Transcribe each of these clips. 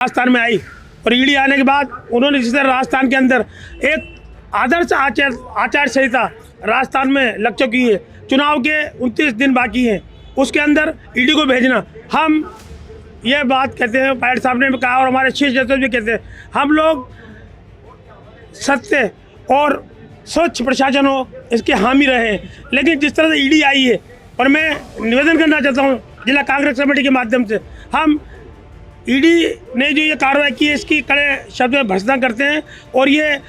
राजस्थान में आई और ईडी आने के बाद उन्होंने जिस तरह राजस्थान के अंदर एक आदर्श आचार संहिता राजस्थान में लग चुकी है, चुनाव के 29 दिन बाकी हैं, उसके अंदर ईडी को भेजना, हम ये बात कहते हैं, पायलट साहब ने भी कहा और हमारे शीर्ष नेतृत्व भी कहते हैं, हम लोग सत्य और स्वच्छ प्रशासन हो इसके हामी रहे। लेकिन जिस तरह से ईडी आई है, और मैं निवेदन करना चाहता हूँ जिला कांग्रेस कमेटी के माध्यम से, हम ईडी ने जो ये कार्रवाई की है इसकी कड़े शब्द में भर्त्सना करते हैं और ये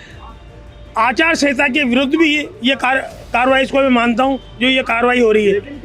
आचार संहिता के विरुद्ध भी ये कार्रवाई, इसको मैं मानता हूँ जो ये कार्रवाई हो रही है।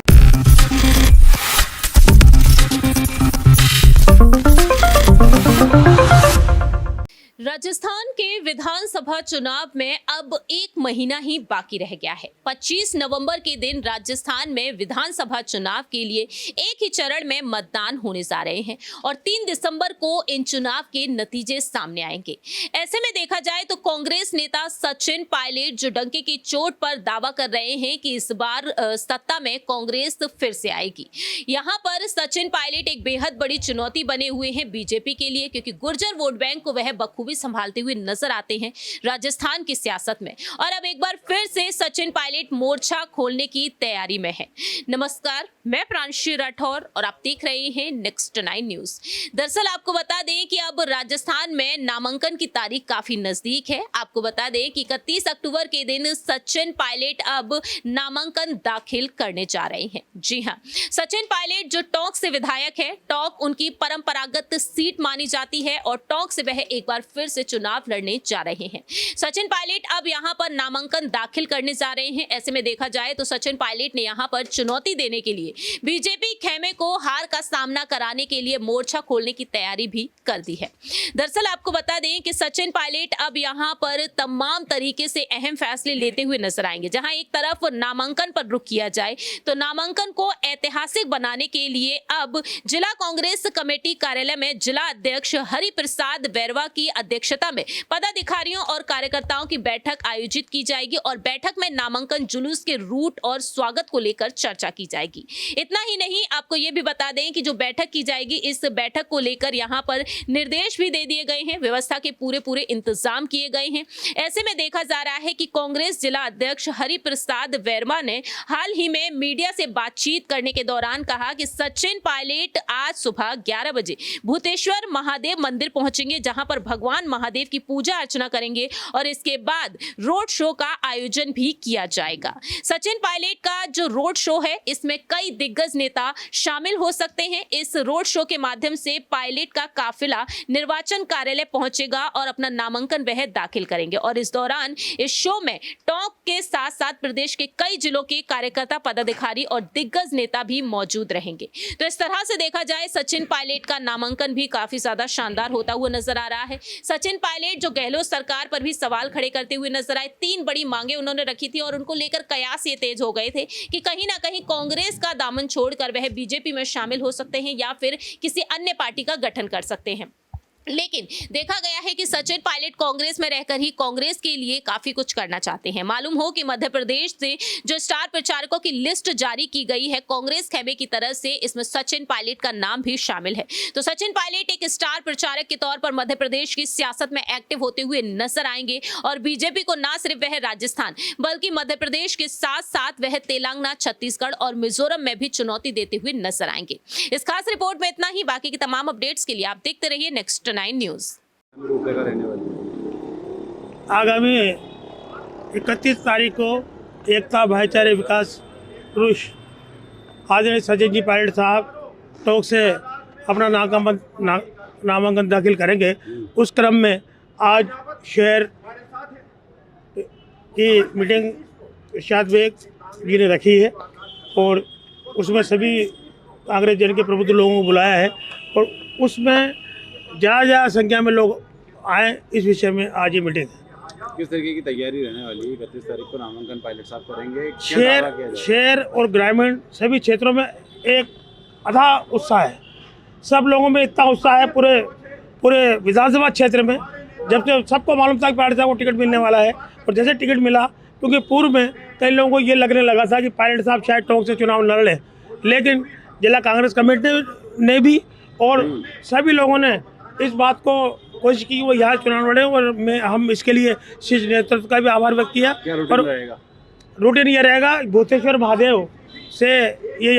राजस्थान के विधानसभा चुनाव में अब 1 महीना ही बाकी रह गया है। 25 नवंबर के दिन राजस्थान में विधानसभा चुनाव के लिए एक ही चरण में मतदान होने जा रहे हैं और 3 दिसंबर को इन चुनाव के नतीजे सामने आएंगे। ऐसे में देखा जाए तो कांग्रेस नेता सचिन पायलट जो डंके की चोट पर दावा कर रहे हैं कि इस बार सत्ता में कांग्रेस फिर से आएगी। यहाँ पर सचिन पायलट एक बेहद बड़ी चुनौती बने हुए हैं बीजेपी के लिए, क्योंकि गुर्जर वोट बैंक को वह बखूबी संभालते हुए नजर आते हैं राजस्थान की सियासत में। और अब एक बार फिर से सचिन पायलट मोर्चा खोलने की तैयारी में है। नमस्कार, मैं प्रांशी राठौर और आप देख रहे हैं नेक्स्ट 9 न्यूज। दरअसल आपको बता दें कि अब राजस्थान में नामांकन की तारीख काफी नजदीक है। आपको बता दें कि 31 अक्टूबर के दिन सचिन पायलट अब नामांकन दाखिल करने जा रहे हैं। जी हां, सचिन पायलट जो टोंक से विधायक है, टोंक उनकी परंपरागत सीट मानी जाती है और टोंक से वह एक बार फिर से चुनाव लड़ने जा रहे हैं। सचिन पायलट अब यहां पर नामांकन दाखिल करने जा रहे हैं। ऐसे में देखा जाए तो सचिन पायलट ने यहां पर चुनौती देने के लिए बीजेपी खेमे को हार का सामना कराने के लिए मोर्चा खोलने की तैयारी भी कर दी है। दरअसल आपको बता दें कि सचिन पायलट अब यहां पर तमाम तरीके से अहम फैसले लेते हुए नजर आएंगे। जहां एक तरफ नामांकन पर रुख किया जाए तो नामांकन को ऐतिहासिक बनाने के लिए अब जिला कांग्रेस कमेटी कार्यालय में जिला अध्यक्ष हरि प्रसाद बैरवा की अध्यक्षता में पदाधिकारियों और कार्यकर्ताओं की बैठक आयोजित की जाएगी और बैठक में नामांकन जुलूस के रूट और स्वागत को लेकर चर्चा की जाएगी। इतना ही नहीं, आपको यह भी बता दें कि जो बैठक की जाएगी, इस बैठक को लेकर यहां पर निर्देश भी दे दिए गए हैं, व्यवस्था के पूरे इंतजाम किए गए हैं। ऐसे में देखा जा रहा है कि कांग्रेस जिला अध्यक्ष हरि प्रसाद बैरवा ने हाल ही में मीडिया से बातचीत करने के दौरान कहा कि सचिन पायलट आज सुबह 11 बजे भूतेश्वर महादेव मंदिर पहुंचेंगे, जहां पर भगवान महादेव की पूजा अर्चना करेंगे और इसके बाद रोड शो का आयोजन भी किया जाएगा। सचिन पायलट का जो रोड शो है, इसमें कई दिग्गज नेता शामिल हो सकते हैं। इस रोड शो के माध्यम से पायलट का काफिला निर्वाचन कार्यालय पहुंचेगा और अपना नामांकन वह दाखिल करेंगे और इस दौरान इस शो में टोंक के साथ साथ प्रदेश के कई जिलों के कार्यकर्ता, पदाधिकारी और दिग्गज नेता भी मौजूद रहेंगे। तो इस तरह से देखा जाए सचिन पायलट का नामांकन भी काफी ज्यादा शानदार होता हुआ नजर आ रहा है। सचिन पायलट जो गहलोत सरकार पर भी सवाल खड़े करते हुए नजर आए, 3 बड़ी मांगे उन्होंने रखी थी और उनको लेकर कयास ये तेज हो गए थे कि कहीं ना कहीं कांग्रेस का दामन छोड़कर वह बीजेपी में शामिल हो सकते हैं या फिर किसी अन्य पार्टी का गठन कर सकते हैं। लेकिन देखा गया है कि सचिन पायलट कांग्रेस में रहकर ही कांग्रेस के लिए काफी कुछ करना चाहते हैं। मालूम हो कि मध्य प्रदेश से जो स्टार प्रचारकों की लिस्ट जारी की गई है कांग्रेस खेमे की तरफ से, इसमें सचिन पायलट का नाम भी शामिल है। तो सचिन पायलट एक स्टार प्रचारक के तौर पर मध्य प्रदेश की सियासत में एक्टिव होते हुए नजर आएंगे और बीजेपी को न सिर्फ वह राजस्थान बल्कि मध्य प्रदेश के साथ साथ वह तेलंगाना, छत्तीसगढ़ और मिजोरम में भी चुनौती देते हुए नजर आएंगे। इस खास रिपोर्ट में इतना ही। बाकी की तमाम अपडेट्स के लिए आप देखते रहिए नेक्स्ट 9 न्यूज। आगामी 31 तारीख को एकता भाईचारे विकास पुरुष आदरणीय सचिन जी पायलट साहब टोंक से अपना नामांकन दाखिल करेंगे। उस क्रम में आज शहर की मीटिंग शाद बेग जी ने रखी है और उसमें सभी कांग्रेस जन के प्रबुद्ध लोगों को बुलाया है और उसमें ज़्यादा संख्या में लोग आए, इस विषय में आज ये मीटिंग है। किस तरीके की तैयारी रहने वाली है? 31 तारीख को नामांकन पायलट साहब करेंगे। शहर और ग्रामीण सभी क्षेत्रों में एक अथाह उत्साह है। सब लोगों में इतना उत्साह है पूरे विधानसभा क्षेत्र में, जब से सबको मालूम था कि पायलट साहब को टिकट मिलने वाला है और जैसे टिकट मिला, क्योंकि पूर्व में कई लोगों को ये लगने लगा था कि पायलट साहब शायद टोंक से चुनाव लड़ लें, लेकिन जिला कांग्रेस कमेटी ने भी और सभी लोगों ने इस बात को कोशिश की वो यहाँ चुनाव लड़े और हम इसके लिए शीर्ष नेतृत्व का भी आभार व्यक्त किया। क्या और रूटीन रहेगा? रूटीन ये रहेगा, भूतेश्वर महादेव से ये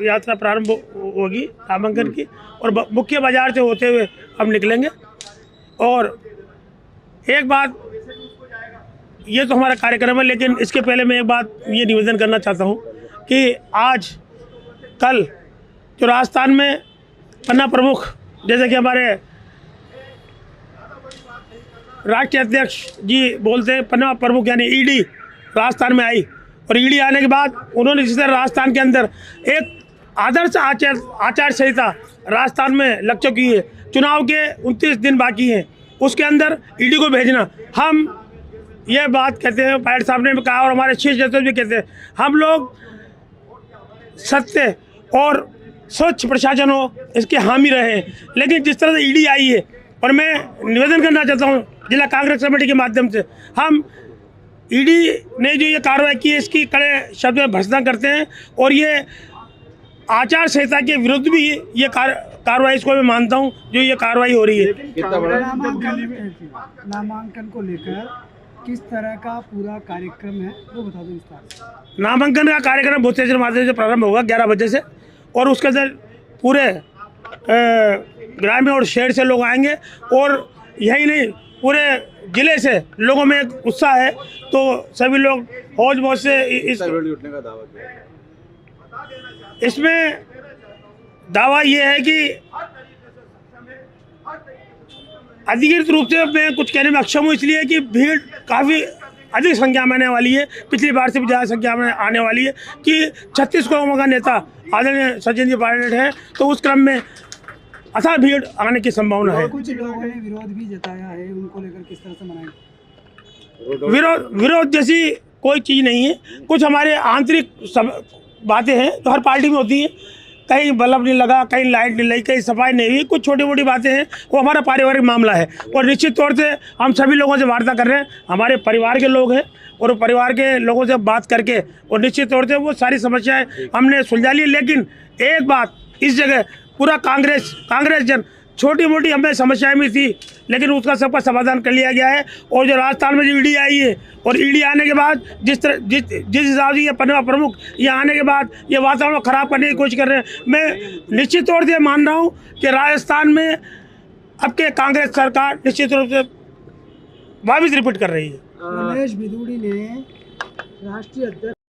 यात्रा प्रारंभ होगी नामांकन की, और मुख्य बाजार से होते हुए हम निकलेंगे। और एक बात, ये तो हमारा कार्यक्रम है, लेकिन इसके पहले मैं एक बात ये निवेदन करना चाहता हूँ कि आज कल जो राजस्थान में पन्ना प्रमुख, जैसे कि हमारे राष्ट्रीय अध्यक्ष जी बोलते हैं, पन्ना प्रमुख यानी ईडी राजस्थान में आई, और ईडी आने के बाद उन्होंने जिस तरह राजस्थान के अंदर एक आदर्श आचार संहिता राजस्थान में लग चुकी है, चुनाव के 29 दिन बाकी हैं, उसके अंदर ईडी को भेजना, हम ये बात कहते हैं, पायलट साहब ने भी कहा और हमारे शीर्ष नेतृत्व भी कहते हैं, हम लोग सत्य और स्वच्छ प्रशासन हो इसके हामी रहे। लेकिन जिस तरह से ईडी आई है, और मैं निवेदन करना चाहता हूँ जिला कांग्रेस कमेटी के माध्यम से, हम ईडी ने जो ये कार्रवाई की है इसकी कड़े शब्द में भर्त्सना करते हैं, और ये आचार संहिता के विरुद्ध भी ये कार्रवाई, इसको मैं मानता हूँ जो ये कार्रवाई हो रही है। कितना बड़ा नामांकन को लेकर किस तरह का पूरा कार्यक्रम है वो बता दो विस्तार से। नामांकन का कार्यक्रम भूतेश्वर महादेव से प्रारंभ होगा 11 बजे से, और उसके अंदर पूरे ग्रामीण और शहर से लोग आएंगे, और यही नहीं पूरे जिले से लोगों में एक उत्साह है, तो सभी लोग हौज मौज से इस उठने का दावा किया। इसमें दावा ये है कि अधिकृत रूप से मैं कुछ कहने में अक्षम हूँ, इसलिए कि भीड़ काफ़ी अधिक संख्या में आने वाली है, पिछली बार से भी ज़्यादा संख्या में आने वाली है, कि 36 कौमों का नेता आदरणीय सचिन जी पायलट है, तो उस क्रम में अथाह भीड़ आने की संभावना है। कुछ लोगों ने विरोध भी जताया है, उनको लेकर किस तरह से मनाएंगे? विरोध जैसी कोई चीज़ नहीं है, कुछ हमारे आंतरिक बातें हैं जो हर पार्टी में होती हैं, कहीं बल्ब नहीं लगा, कहीं लाइट नहीं लगी, कहीं सफाई नहीं हुई, कुछ छोटी मोटी बातें हैं, वो हमारा पारिवारिक मामला है, और निश्चित तौर से हम सभी लोगों से वार्ता कर रहे हैं, हमारे परिवार के लोग हैं, और परिवार के लोगों से बात करके और निश्चित तौर से वो सारी समस्याएं हमने सुलझा ली। लेकिन एक बात, इस जगह पूरा कांग्रेस जन छोटी मोटी हमें समस्याएं भी थी, लेकिन उसका सबका समाधान कर लिया गया है। और जो राजस्थान में जो ईडी आई है, और ईडी आने के बाद जिस हिसाब से ये पन्ना प्रमुख ये आने के बाद ये वातावरण खराब करने की कोशिश कर रहे हैं, मैं निश्चित तौर से मान रहा हूँ कि राजस्थान में अब के कांग्रेस सरकार निश्चित रूप से वापस रिपीट कर रही है। रमेश बिदूड़ी ने राष्ट्रीय अध्यक्ष